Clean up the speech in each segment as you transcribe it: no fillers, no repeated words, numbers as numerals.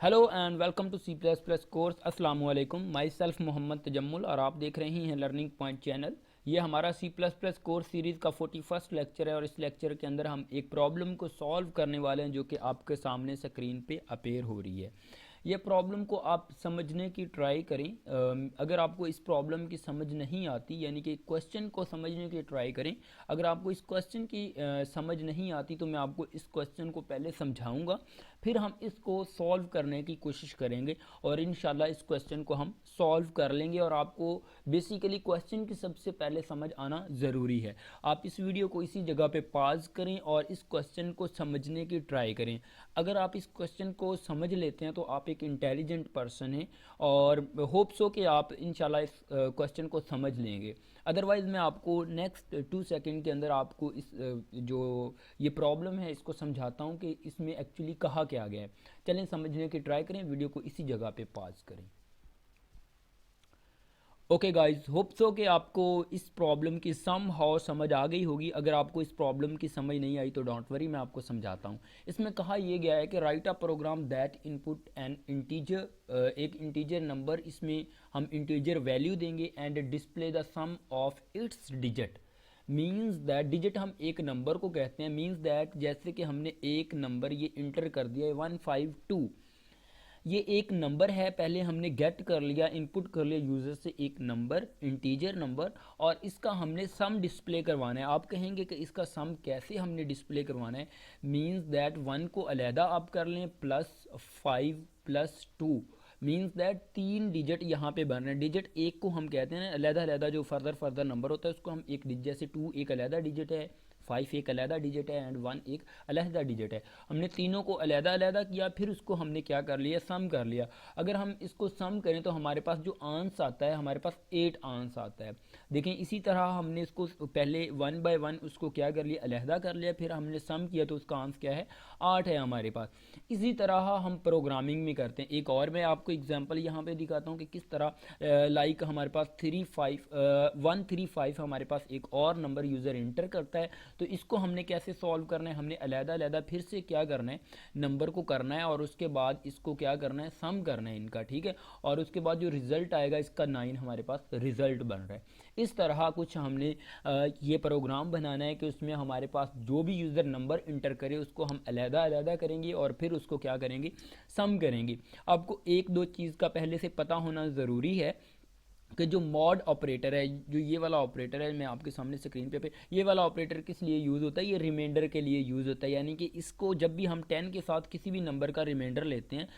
Hello and welcome to C plus plus course. अस्सलाम वालेकुम। My self Mohammad Tajammul और आप देख रहे हैं लर्निंग पॉइंट चैनल। ये हमारा C plus plus course series का 41st लेक्चर है और इस लेक्चर के अंदर हम एक प्रॉब्लम को सॉल्व करने वाले हैं जो कि आपके सामने स्क्रीन पे अपेयर हो रही है। ये प्रॉब्लम को आप समझने की ट्राई करें। अगर आपको इस प्रॉब्लम की समझ नहीं आती, यानी कि क्वेश्चन को समझने की ट्राई करें। अगर आपको इस क्वेश्चन की समझ नहीं आती तो मैं आपको इस क्वेश्चन को पहले समझाऊंगा, फिर हम इसको सॉल्व करने की कोशिश करेंगे और इंशाल्लाह इस क्वेश्चन को हम सॉल्व कर लेंगे। और आपको बेसिकली क्वेश्चन की सबसे पहले समझ आना ज़रूरी है। आप इस वीडियो को इसी जगह पे पॉज करें और इस क्वेश्चन को समझने की ट्राई करें। अगर आप इस क्वेश्चन को समझ लेते हैं तो आप एक इंटेलिजेंट पर्सन हैं और होप्स हो कि आप इंशाल्लाह इस क्वेश्चन को समझ लेंगे। अदरवाइज़ मैं आपको नेक्स्ट 2 सेकंड के अंदर आपको इस जो ये प्रॉब्लम है इसको समझाता हूँ कि इसमें एक्चुअली कहा क्या गया है। चलें समझने की ट्राई करें, वीडियो को इसी जगह पे पॉज करें। ओके गाइस, होप सो कि आपको इस प्रॉब्लम की सम हाउ समझ आ गई होगी। अगर आपको इस प्रॉब्लम की समझ नहीं आई तो डोंट वरी, मैं आपको समझाता हूँ। इसमें कहा यह गया है कि write a program that input an integer, एक इंटीजर नंबर, इसमें हम इंटीजर वैल्यू देंगे and display the sum of its digit. Means that digit हम एक नंबर को कहते हैं। मीन्स दैट जैसे कि हमने एक नंबर ये इंटर कर दिया है 152, ये एक नंबर है। पहले हमने गेट कर लिया, इनपुट कर लिया यूज़र से एक नंबर, इंटीजर नंबर, और इसका हमने सम डिस्प्ले करवाना है। आप कहेंगे कि इसका सम कैसे हमने डिस्प्ले करवाना है। मीन्स दैट 1 को अलहदा आप कर लें plus 5 plus 2, means that 3 digit यहाँ पे बन रहे हैं। डिजिट एक को हम कहते हैं अलहदा अलहदा, जो फर्दर नंबर होता है उसको हम एक डिजिट, जैसे 2 एक अलहदा डिजिट है, 5 एक अलहदा डिजिट है एंड 1 एक अलहदा डिजिट है। हमने तीनों को अलहदा अलहदा किया, फिर उसको हमने क्या कर लिया, सम कर लिया। अगर हम इसको सम करें तो हमारे पास जो आंस आता है, हमारे पास 8 आंस आता है। देखें इसी तरह हमने इसको पहले 1 बाय 1 उसको क्या कर लिया, अलहदा कर लिया, फिर हमने सम किया तो उसका आंस क्या है, 8 है हमारे पास। इसी तरह हम प्रोग्रामिंग में करते हैं। एक और मैं आपको एग्जांपल यहाँ पे दिखाता हूँ कि किस तरह लाइक हमारे पास 135 हमारे पास एक और नंबर यूज़र इंटर करता है। तो इसको हमने कैसे सॉल्व करना है, हमने अलहदा अलहदा फिर से क्या करना है, नंबर को करना है और उसके बाद इसको क्या करना है, सम करना है इनका, ठीक है। और उसके बाद जो रिज़ल्ट आएगा इसका 9 हमारे पास रिज़ल्ट बन रहा है। इस तरह कुछ हमने ये प्रोग्राम बनाना है कि उसमें हमारे पास जो भी यूज़र नंबर इंटर करे उसको हम अलहदा अलहदा करेंगे और फिर उसको क्या करेंगे, सम करेंगे। आपको एक दो चीज़ का पहले से पता होना ज़रूरी है कि जो मॉड ऑपरेटर है, जो ये वाला ऑपरेटर है, मैं आपके सामने स्क्रीन पे ये वाला ऑपरेटर किस लिए यूज़ होता है, ये रिमाइंडर के लिए यूज़ होता है। यानी कि इसको जब भी हम 10 के साथ किसी भी नंबर का रिमाइंडर लेते हैं,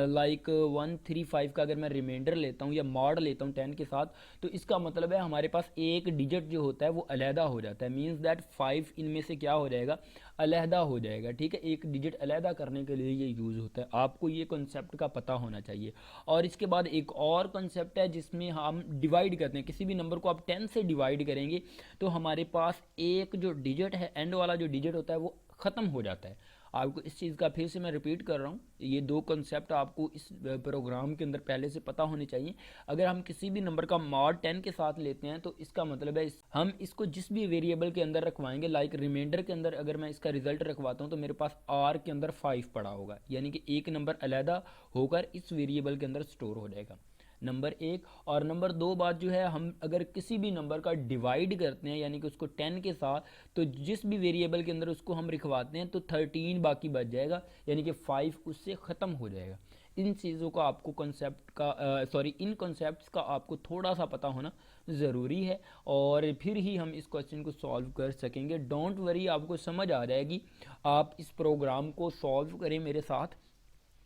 लाइक 135 का अगर मैं रिमाइंडर लेता हूँ या मॉड लेता हूँ 10 के साथ, तो इसका मतलब है हमारे पास एक डिजिट जो होता है वो अलहदा हो जाता है। मीन्स दैट 5 इनमें से क्या हो जाएगा, अलहदा हो जाएगा, ठीक है। एक डिजिट अलहदा करने के लिए ये यूज़ होता है। आपको ये कॉन्सेप्ट का पता होना चाहिए। और इसके बाद एक और कॉन्सेप्ट है जिसमें हम डिवाइड करते हैं। किसी भी नंबर को आप 10 से डिवाइड करेंगे तो हमारे पास एक जो डिजिट है, एंड वाला जो डिजिट होता है वो ख़त्म हो जाता है। आपको इस चीज़ का फिर से मैं रिपीट कर रहा हूँ, ये दो कॉन्सेप्ट आपको इस प्रोग्राम के अंदर पहले से पता होने चाहिए। अगर हम किसी भी नंबर का मॉड 10 के साथ लेते हैं तो इसका मतलब है हम इसको जिस भी वेरिएबल के अंदर रखवाएंगे, लाइक रिमाइंडर के अंदर अगर मैं इसका रिजल्ट रखवाता हूँ तो मेरे पास आर के अंदर 5 पड़ा होगा, यानी कि एक नंबर अलहदा होकर इस वेरिएबल के अंदर स्टोर हो जाएगा। नंबर एक। और नंबर दो बात जो है, हम अगर किसी भी नंबर का डिवाइड करते हैं यानी कि उसको 10 के साथ, तो जिस भी वेरिएबल के अंदर उसको हम लिखवाते हैं तो 13 बाकी बच जाएगा, यानी कि 5 उससे ख़त्म हो जाएगा। इन चीज़ों का आपको कॉन्सेप्ट का इन कॉन्सेप्ट्स का आपको थोड़ा सा पता होना ज़रूरी है और फिर ही हम इस क्वेश्चन को सॉल्व कर सकेंगे। डोंट वरी, आपको समझ आ जाएगी। आप इस प्रोग्राम को सॉल्व करें मेरे साथ,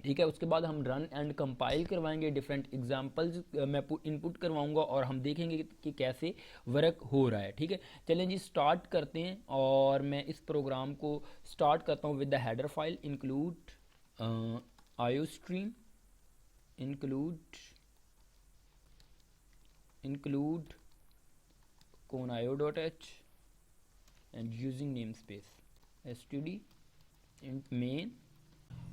ठीक है। उसके बाद हम रन एंड कंपाइल करवाएंगे, डिफरेंट एग्जांपल्स मैं इनपुट करवाऊंगा और हम देखेंगे कि कैसे वर्क हो रहा है, ठीक है। चलें जी स्टार्ट करते हैं और मैं इस प्रोग्राम को स्टार्ट करता हूँ with the header file include iostream, include conaio.h and using name space std int main.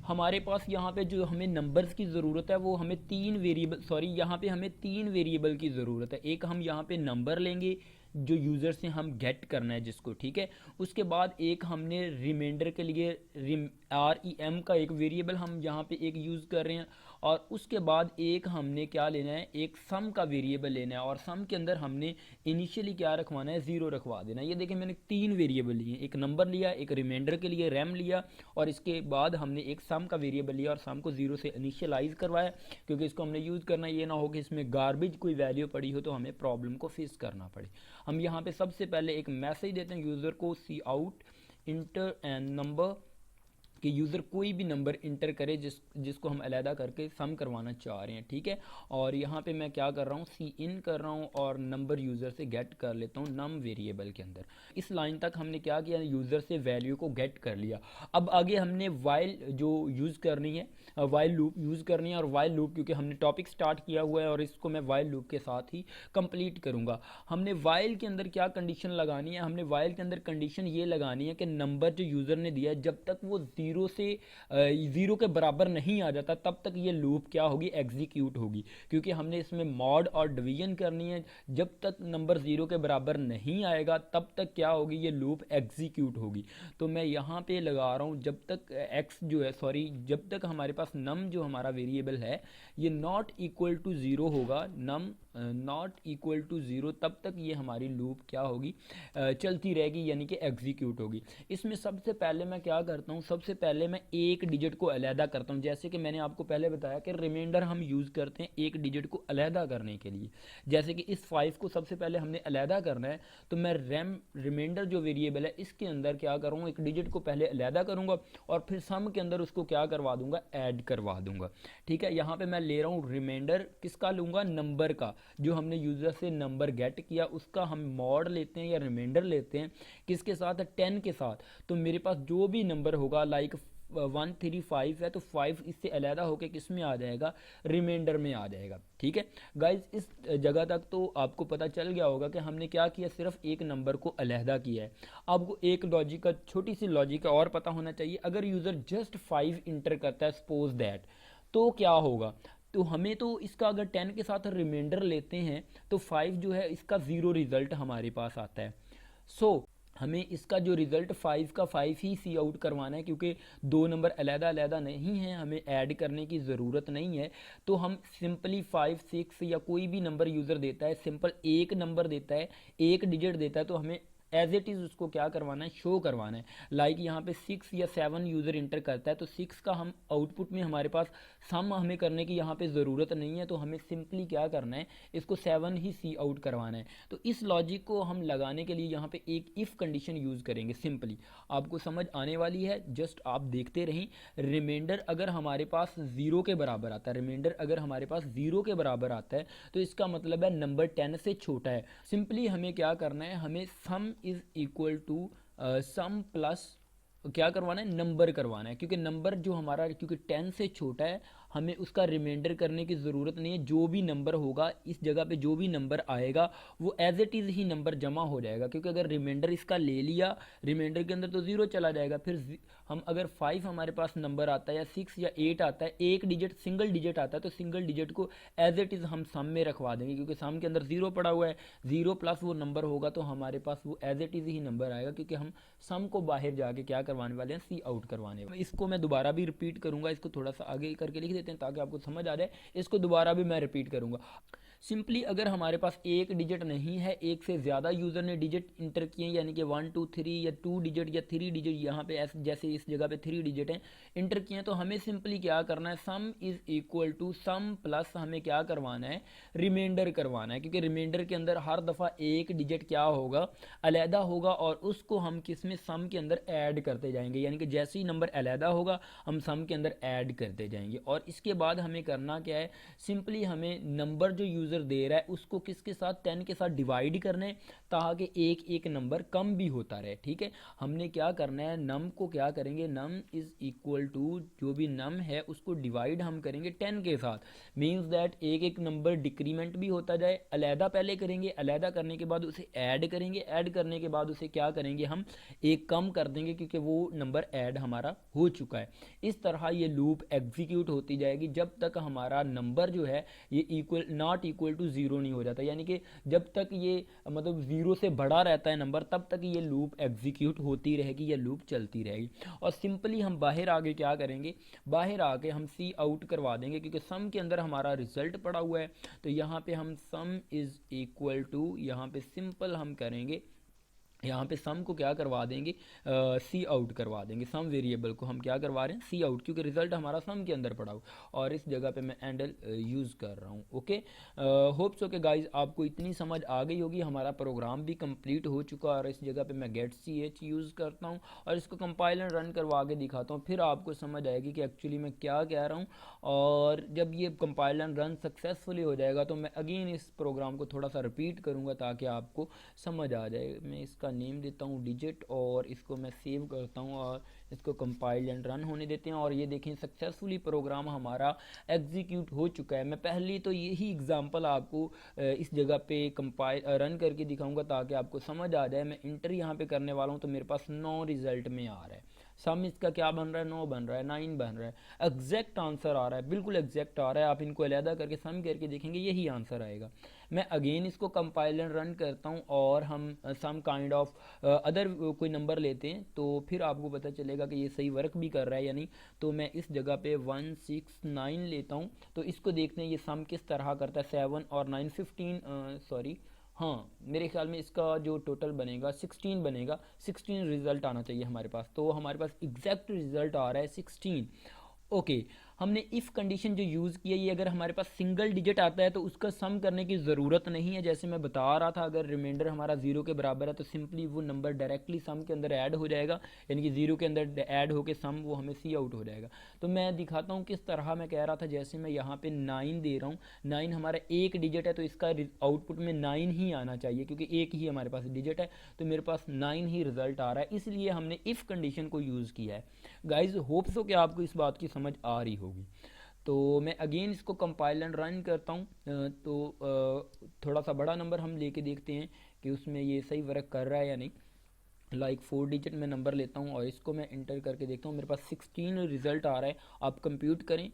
हमारे पास यहाँ पे जो हमें नंबर्स की ज़रूरत है वो हमें तीन वेरिएबल, यहाँ पे हमें तीन वेरिएबल की ज़रूरत है। एक हम यहाँ पे नंबर लेंगे जो यूज़र से हम गेट करना है जिसको, ठीक है। उसके बाद एक हमने रिमाइंडर के लिए REM का एक वेरिएबल हम यहाँ पे एक यूज़ कर रहे हैं, और उसके बाद एक हमने क्या लेना है, एक सम का वेरिएबल लेना है, और सम के अंदर हमने इनिशियली क्या रखवाना है, 0 रखवा देना है। ये देखिए मैंने 3 वेरिएबल लिए, एक नंबर लिया, एक रिमाइंडर के लिए रैम लिया, और इसके बाद हमने एक सम का वेरिएबल लिया और सम को 0 से इनिशियलाइज करवाया, क्योंकि इसको हमने यूज़ करना, ये ना हो कि इसमें गार्बेज कोई वैल्यू पड़ी हो तो हमें प्रॉब्लम को फेस करना पड़े। हम यहाँ पे सबसे पहले एक मैसेज देते हैं यूज़र को, सी आउट इंटर एन नंबर, कि यूज़र कोई भी नंबर इंटर करे जिसको हम अलहदा करके सम करवाना चाह रहे हैं, ठीक है। और यहाँ पे मैं क्या कर रहा हूँ, सी इन कर रहा हूँ और नंबर यूज़र से गेट कर लेता हूँ नम वेरिएबल के अंदर। इस लाइन तक हमने क्या किया, यूज़र से वैल्यू को गेट कर लिया। अब आगे हमने वाइल जो यूज़ करनी है, वाइल लूप यूज़ करनी है, और वाइल लूप क्योंकि हमने टॉपिक स्टार्ट किया हुआ है और इसको मैं वाइल लूप के साथ ही कंप्लीट करूँगा। हमने वाइल के अंदर क्या कंडीशन लगानी है, हमने वाइल के अंदर कंडीशन ये लगानी है कि नंबर जो यूज़र ने दिया है जब तक वो 0 के बराबर नहीं आ जाता तब तक ये लूप क्या होगी, एग्जीक्यूट होगी, क्योंकि हमने इसमें मॉड और डिवीजन करनी है। जब तक नंबर 0 के बराबर नहीं आएगा तब तक क्या होगी, ये लूप एग्जीक्यूट होगी। तो मैं यहाँ पे लगा रहा हूँ जब तक एक्स जो है, सॉरी, जब तक हमारे पास नम जो हमारा वेरिएबल है ये नॉट इक्वल टू 0 होगा, नम नॉट इक्वल टू 0, तब तक ये हमारी लूप क्या होगी, चलती रहेगी, यानी कि एग्जीक्यूट होगी। इसमें सबसे पहले मैं क्या करता हूँ, सबसे पहले मैं एक डिजिट को अलहदा करता हूँ। जैसे कि मैंने आपको पहले बताया कि रिमाइंडर हम यूज़ करते हैं एक डिजिट को अलहदा करने के लिए। जैसे कि इस 5 को सबसे पहले हमने अलहदा करना है, तो मैं रिमाइंडर जो वेरिएबल है इसके अंदर क्या करूँगा, एक डिजिट को पहले अलहदा करूँगा और फिर सम के अंदर उसको क्या करवा दूंगा, ऐड करवा दूंगा, ठीक है। यहाँ पे मैं ले रहा हूँ रिमाइंडर, किसका लूँगा, नंबर का, जो हमने यूज़र से नंबर गेट किया उसका हम मॉड लेते हैं या रिमाइंडर लेते हैं, किसके साथ, 10 के साथ। तो मेरे पास जो भी नंबर होगा, लाइक 135 है तो 5 इससे अलहदा होकर किस में आ जाएगा, रिमाइंडर में आ जाएगा, ठीक है। गाइज इस जगह तक तो आपको पता चल गया होगा कि हमने क्या किया, सिर्फ एक नंबर को अलहदा किया है। आपको एक लॉजिक का, छोटी सी लॉजिक और पता होना चाहिए, अगर यूज़र जस्ट 5 इंटर करता है सपोज दैट, तो क्या होगा, तो हमें तो इसका अगर 10 के साथ रिमाइंडर लेते हैं तो 5 जो है इसका 0 रिजल्ट हमारे पास आता है। सो हमें इसका जो रिज़ल्ट 5 का 5 ही सी आउट करवाना है, क्योंकि दो नंबर अलहदा अलहदा नहीं है, हमें ऐड करने की ज़रूरत नहीं है। तो हम सिंपली 5, 6 या कोई भी नंबर यूज़र देता है, सिंपल एक नंबर देता है, एक डिजिट देता है, तो हमें एज इट इज़ उसको क्या करवाना है, शो करवाना है। लाइक यहाँ पे 6 या 7 यूज़र इंटर करता है तो 6 का हम आउटपुट में हमारे पास सम हमें करने की यहाँ पे ज़रूरत नहीं है, तो हमें सिंपली क्या करना है, इसको 7 ही सी आउट करवाना है। तो इस लॉजिक को हम लगाने के लिए यहाँ पे एक इफ़ कंडीशन यूज़ करेंगे। सिंपली आपको समझ आने वाली है, जस्ट आप देखते रहें। रिमाइंडर अगर हमारे पास 0 के बराबर आता है, रिमाइंडर अगर हमारे पास 0 के बराबर आता है तो इसका मतलब है नंबर 10 से छोटा है। सिंपली हमें क्या करना है, हमें sum is equal to sum plus क्या करवाना है, नंबर करवाना है, क्योंकि नंबर जो हमारा, क्योंकि 10 से छोटा है, हमें उसका रिमाइंडर करने की ज़रूरत नहीं है। जो भी नंबर होगा इस जगह पे, जो भी नंबर आएगा वो एज इट इज़ ही नंबर जमा हो जाएगा, क्योंकि अगर रिमाइंडर इसका ले लिया, रिमाइंडर के अंदर तो 0 चला जाएगा। फिर हम अगर 5 हमारे पास नंबर आता है या 6 या 8 आता है, एक डिजिट सिंगल डिजिट आता है, तो सिंगल डिजिट को एज इट इज़ हम सम में रखवा देंगे, क्योंकि सम के अंदर 0 पड़ा हुआ है, 0 प्लस वो नंबर होगा तो हमारे पास वो एज इट इज़ ही नंबर आएगा, क्योंकि हम सम को बाहर जाके क्या करवाने वाले हैं, सी आउट करवाने वाले। इसको मैं दोबारा भी रिपीट करूंगा, इसको थोड़ा सा आगे करके लिख देते हैं ताकि आपको समझ आ जाए। इसको दोबारा भी मैं रिपीट करूंगा। सिंपली अगर हमारे पास एक डिजिट नहीं है, एक से ज़्यादा यूज़र ने डिजिट इंटर किए, यानी कि 1 2 3 या 2 डिजिट या 3 डिजिट, यहाँ पे जैसे इस जगह पे 3 डिजिट हैं इंटर किए हैं, तो हमें सिंपली क्या करना है, sum is equal to sum plus हमें क्या करवाना है, रिमाइंडर करवाना है, क्योंकि रिमाइंडर के अंदर हर दफ़ा एक डिजिट क्या होगा, अलहदा होगा, और उसको हम किस में, सम के अंदर ऐड करते जाएंगे, यानी कि जैसे ही नंबर अलहदा होगा हम सम के अंदर ऐड करते जाएंगे। और इसके बाद हमें करना क्या है, सिंपली हमें नंबर जो यूज़र दे रहा है उसको किसके साथ, 10 के साथ डिवाइड करना है, ताकि एक एक नंबर कम भी होता रहे, ठीक है। हमने क्या करना है, नम को क्या करेंगे, नम इज़ इक्वल टू जो भी नम है उसको डिवाइड हम करेंगे 10 के साथ, मीन्स दैट एक एक नंबर डिक्रीमेंट भी होता जाए। अलहदा पहले करेंगे, अलहदा करने के बाद उसे ऐड करेंगे, ऐड करने के बाद उसे क्या करेंगे, हम एक कम कर देंगे, क्योंकि वो नंबर ऐड हमारा हो चुका है। इस तरह ये लूप एग्जीक्यूट होती जाएगी जब तक हमारा नंबर जो है ये equal not equal equal to zero नहीं हो जाता, यानी कि जब तक ये मतलब ज़ीरो से बड़ा रहता है नंबर तब तक ये लूप एग्जीक्यूट होती रहेगी, या लूप चलती रहेगी। और सिंपली हम बाहर आके क्या करेंगे, बाहर आके हम सी आउट करवा देंगे, क्योंकि सम के अंदर हमारा रिजल्ट पड़ा हुआ है। तो यहाँ पे हम सम इज़ इक्वल टू, यहाँ पे सिंपल हम करेंगे, यहाँ पे सम को क्या करवा देंगे, सी आउट करवा देंगे। सम वेरिएबल को हम क्या करवा रहे हैं, सी आउट, क्योंकि रिजल्ट हमारा सम के अंदर पड़ा हो। और इस जगह पे मैं एंडल यूज़ कर रहा हूँ। ओके, होप सो के गाइज आपको इतनी समझ आ गई होगी। हमारा प्रोग्राम भी कंप्लीट हो चुका है, और इस जगह पे मैं गेट सी एच यूज़ करता हूँ और इसको कंपाइल एंड रन करवा के दिखाता हूँ, फिर आपको समझ आएगी कि एक्चुअली मैं क्या कह रहा हूँ। और जब ये कंपाइल एंड रन सक्सेसफुली हो जाएगा तो मैं अगेन इस प्रोग्राम को थोड़ा सा रिपीट करूँगा ताकि आपको समझ आ जाए। मैं इसका नेम देता हूँ डिजिट, और इसको मैं सेव करता हूँ और इसको कंपाइल एंड रन होने देते हैं। और ये देखें सक्सेसफुली प्रोग्राम हमारा एग्जीक्यूट हो चुका है। मैं पहली तो यही एग्जांपल आपको इस जगह पे कंपाइल रन करके दिखाऊंगा ताकि आपको समझ आ जाए। मैं इंटर यहाँ पे करने वाला हूँ तो मेरे पास 9 रिजल्ट में आ रहा है। सम इसका क्या बन रहा है, 9 बन रहा है, 9 बन रहा है। एग्जैक्ट आंसर आ रहा है, बिल्कुल एग्जैक्ट आ रहा है। आप इनको अलहदा करके सम करके देखेंगे यही आंसर आएगा। मैं अगेन इसको कंपाइल एंड रन करता हूँ और हम सम काइंड ऑफ अदर कोई नंबर लेते हैं, तो फिर आपको पता चलेगा कि ये सही वर्क भी कर रहा है या नहीं। तो मैं इस जगह पे 169 लेता हूँ, तो इसको देखते हैं ये सम किस तरह करता है। 7 और 9 15, सॉरी, हाँ मेरे ख्याल में इसका जो टोटल बनेगा 16 बनेगा। 16 रिज़ल्ट आना चाहिए हमारे पास, तो हमारे पास एग्जैक्ट रिज़ल्ट आ रहा है 16। ओके, हमने इफ़ कंडीशन जो यूज़ की है, ये अगर हमारे पास सिंगल डिजिट आता है तो उसका सम करने की ज़रूरत नहीं है। जैसे मैं बता रहा था, अगर रिमाइंडर हमारा ज़ीरो के बराबर है तो सिंपली वो नंबर डायरेक्टली सम के अंदर ऐड हो जाएगा, यानी कि ज़ीरो के अंदर ऐड होकर सम वो हमें सी आउट हो जाएगा। तो मैं दिखाता हूँ किस तरह। मैं कह रहा था जैसे मैं यहाँ पे 9 दे रहा हूँ, 9 हमारा एक डिजिट है तो इसका आउटपुट में 9 ही आना चाहिए, क्योंकि एक ही हमारे पास डिजिट है तो मेरे पास 9 ही रिजल्ट आ रहा है, इसलिए हमने इफ़ कंडीशन को यूज़ किया है। गाइज होप सो कि आपको इस बात की समझ आ रही होगी। तो मैं अगेन इसको कंपाइल एंड रन करता हूँ, थोड़ा सा बड़ा नंबर हम लेके देखते हैं कि उसमें ये सही वर्क कर रहा है या नहीं। लाइक 4 डिजिट में नंबर लेता हूँ और इसको मैं इंटर करके देखता हूँ, मेरे पास 16 रिज़ल्ट आ रहा है। आप कंप्यूट करें,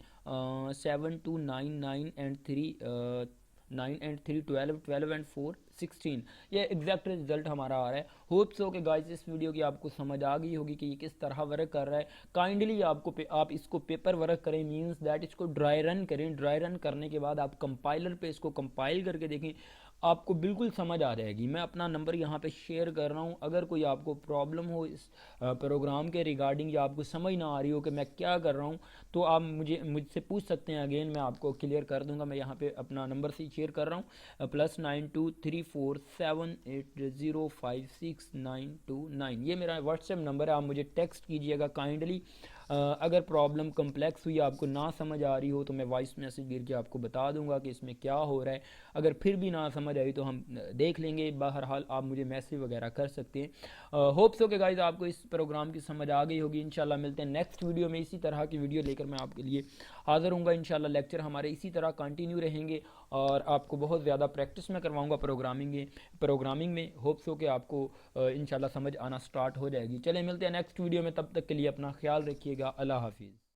7 2 9 9 एंड 3, 9 एंड 3 12, 12 एंड 4 16, ये एग्जैक्ट रिजल्ट हमारा आ रहा है। होप सो कि गाइस इस वीडियो की आपको समझ आ गई होगी कि ये किस तरह वर्क कर रहा है। काइंडली आप इसको पेपर वर्क करें, मींस दैट इसको ड्राई रन करें। ड्राई रन करने के बाद आप कंपाइलर पे इसको कंपाइल करके देखें, आपको बिल्कुल समझ आ जाएगी। मैं अपना नंबर यहाँ पे शेयर कर रहा हूँ, अगर कोई आपको प्रॉब्लम हो इस प्रोग्राम के रिगार्डिंग, या आपको समझ ना आ रही हो कि मैं क्या कर रहा हूँ, तो आप मुझसे पूछ सकते हैं। अगेन मैं आपको क्लियर कर दूंगा। मैं यहाँ पे अपना नंबर से शेयर कर रहा हूँ, +923478056929। ये मेरा व्हाट्सएप नंबर है, आप मुझे टेक्स्ट कीजिएगा काइंडली। अगर प्रॉब्लम कम्प्लेक्स हुई, आपको ना समझ आ रही हो, तो मैं वॉइस मैसेज गिर के आपको बता दूंगा कि इसमें क्या हो रहा है। अगर फिर भी ना समझ आई तो हम देख लेंगे। बहरहाल आप मुझे मैसेज वगैरह कर सकते हैं। होप सो के गाइज आपको इस प्रोग्राम की समझ आ गई होगी। इंशाल्लाह मिलते हैं नेक्स्ट वीडियो में, इसी तरह की वीडियो लेकर मैं आपके लिए हाज़िर हूँगा। इंशाल्लाह लेक्चर हमारे इसी तरह कंटिन्यू रहेंगे और आपको बहुत ज़्यादा प्रैक्टिस में करवाऊँगा प्रोग्रामिंग में। होप सो कि आपको इंशाल्लाह समझ आना स्टार्ट हो जाएगी। चले मिलते हैं नेक्स्ट वीडियो में, तब तक के लिए अपना ख्याल रखिएगा। अल्लाह हाफिज़।